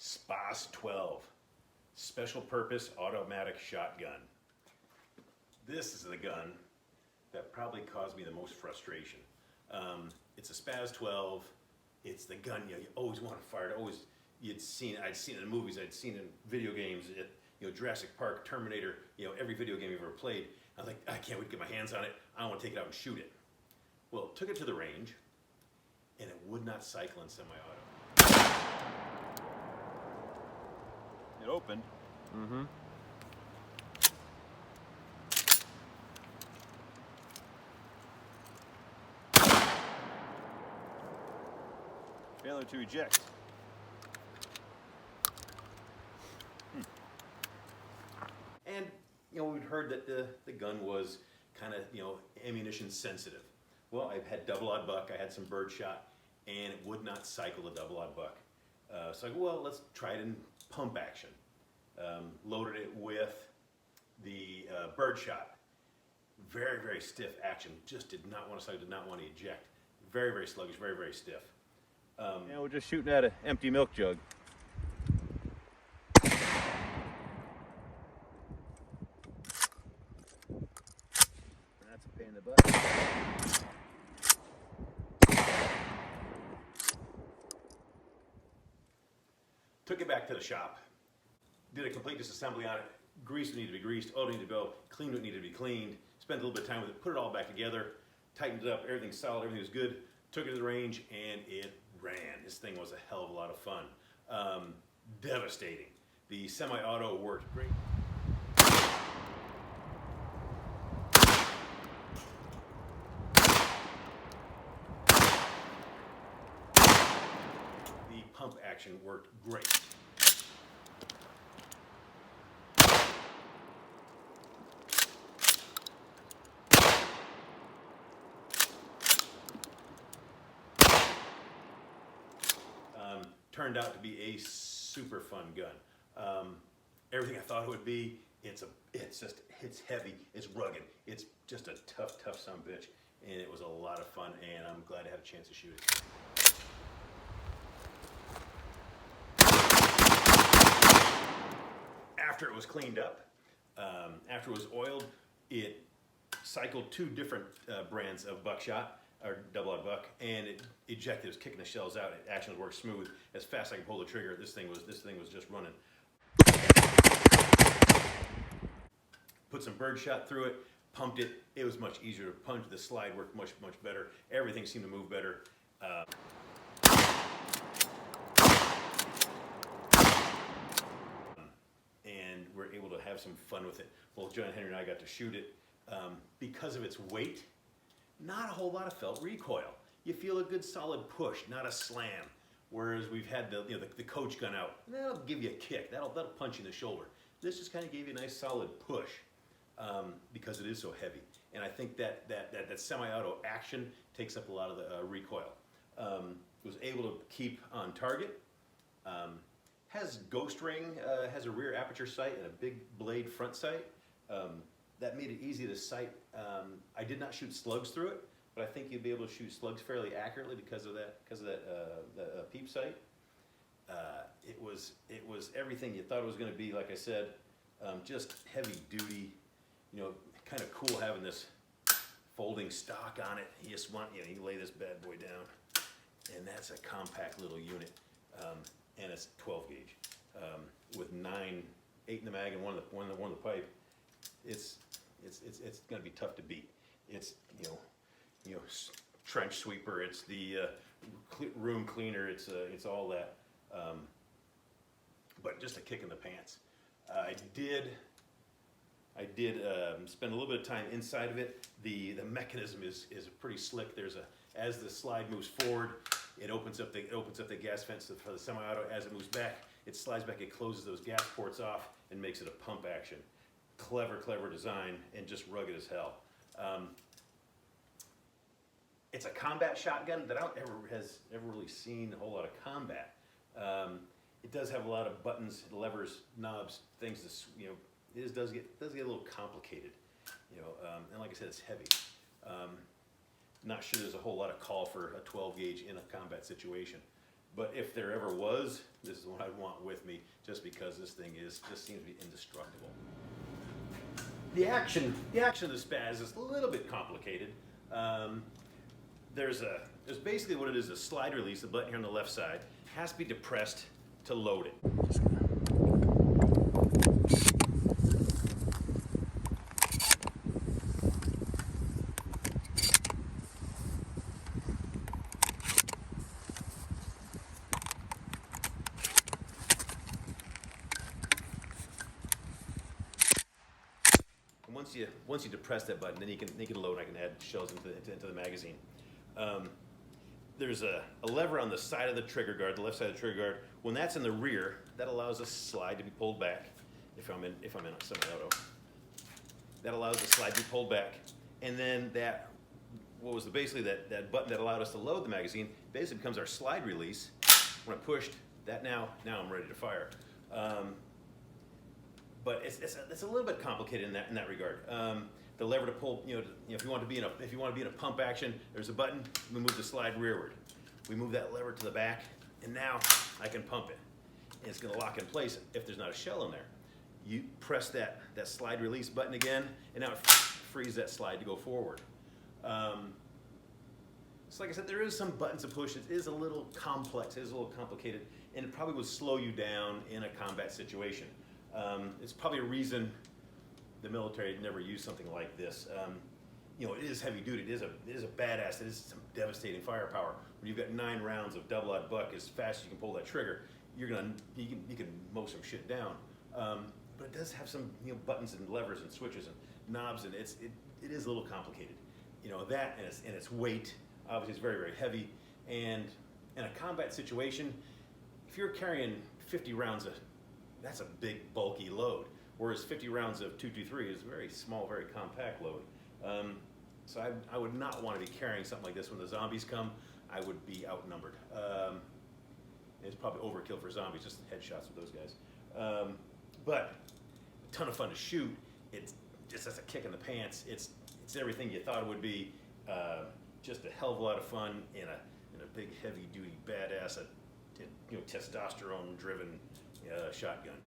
SPAS12, special purpose automatic shotgun. This is the gun that probably caused me the most frustration. It's a SPAS12. It's the gun you always want to fire. I'd seen it in movies. I'd seen it in video games. Jurassic Park, Terminator. Every video game you've ever played. I was like, I can't wait to get my hands on it. I want to take it out and shoot it. Well, took it to the range, and it would not cycle in semi-auto. It opened. Mm-hmm. Failure to eject. And we'd heard that the gun was kind of ammunition sensitive. Well, I've had double-aught buck. I had some bird shot, and it would not cycle the double-aught buck. So I go, well, let's try it in pump action. Loaded it with the bird shot. Very, very stiff action. Just did not want to cycle. Did not want to eject. Very, very sluggish. Very, very stiff. We're just shooting at an empty milk jug. That's a pain in the butt. Took it back to the shop. Did a complete disassembly on it. Grease needed to be greased. Oil needed to go. Cleaned what needed to be cleaned. Spent a little bit of time with it. Put it all back together. Tightened it up. Everything's solid. Everything was good. Took it to the range and it ran. This thing was a hell of a lot of fun. Devastating. The semi-auto worked great. The pump action worked great. Turned out to be a super fun gun. Everything I thought it would be. It's heavy. It's rugged. It's just a tough son of a bitch, and it was a lot of fun. And I'm glad I had a chance to shoot it. After it was cleaned up, after it was oiled, it cycled two different brands of buckshot. Or double-aught buck, and it ejected. It was kicking the shells out. It actually worked smooth. As fast as I could pull the trigger, this thing was just running. Put some bird shot through it, pumped it. It was much easier to punch. The slide worked much better. Everything seemed to move better. And we're able to have some fun with it. Both John Henry and I got to shoot it. Because of its weight, not a whole lot of felt recoil. You feel a good solid push, not a slam. Whereas we've had the coach gun out, that'll give you a kick. That'll punch you in the shoulder. This just kind of gave you a nice solid push because it is so heavy. And I think that semi-auto action takes up a lot of the recoil. Was able to keep on target. Has ghost ring, has a rear aperture sight and a big blade front sight. That made it easy to sight. I did not shoot slugs through it, but I think you'd be able to shoot slugs fairly accurately because of that peep sight. It was everything you thought it was going to be. Like I said, just heavy duty. Kind of cool having this folding stock on it. You just want you lay this bad boy down, and that's a compact little unit, and it's 12 gauge with 8 in the mag and one in the pipe. It's going to be tough to beat. It's trench sweeper. It's the room cleaner. It's all that. But just a kick in the pants. I did spend a little bit of time inside of it. The mechanism is pretty slick. As the slide moves forward, it opens up the gas vents for the semi-auto. As it moves back, it slides back. It closes those gas ports off and makes it a pump action. Clever design, and just rugged as hell. It's a combat shotgun that I don't ever really seen a whole lot of combat. It does have a lot of buttons, levers, knobs, things. It does get a little complicated. And like I said, it's heavy. Not sure there's a whole lot of call for a 12 gauge in a combat situation. But if there ever was, this is what I want with me, just because this thing just seems to be indestructible. The action of the SPAS is a little bit complicated. There's basically what it is, a slide release, the button here on the left side, has to be depressed to load it. Once you depress that button, then you can load. I can add shells into the magazine. There's a lever on the side of the trigger guard, the left side of the trigger guard. When that's in the rear, that allows the slide to be pulled back. If I'm in a semi-auto, that allows the slide to be pulled back. And then that button that allowed us to load the magazine basically becomes our slide release. When I pushed that, now I'm ready to fire. But it's a little bit complicated in that regard. The lever to pull, if you want to be in a pump action, there's a button. We move the slide rearward. We move that lever to the back, and now I can pump it. And it's going to lock in place if there's not a shell in there. You press that slide release button again, and now it frees that slide to go forward. So like I said, there is some buttons to push. It is a little complex. It is a little complicated, and it probably would slow you down in a combat situation. It's probably a reason the military never used something like this. It is heavy duty. It is a badass. It is some devastating firepower. When you've got 9 rounds of double-aught buck, as fast as you can pull that trigger, you can mow some shit down. But it does have some buttons and levers and switches and knobs, and it is a little complicated. That and its weight. Obviously, it's very, very heavy. And in a combat situation, if you're carrying 50 rounds that's a big, bulky load, whereas 50 rounds of .223 is a very small, very compact load. So I would not want to be carrying something like this when the zombies come. I would be outnumbered. It's probably overkill for zombies, just headshots with those guys. But a ton of fun to shoot. It's just as a kick in the pants. It's everything you thought it would be. Just a hell of a lot of fun in a big, heavy-duty, badass, testosterone-driven shotgun.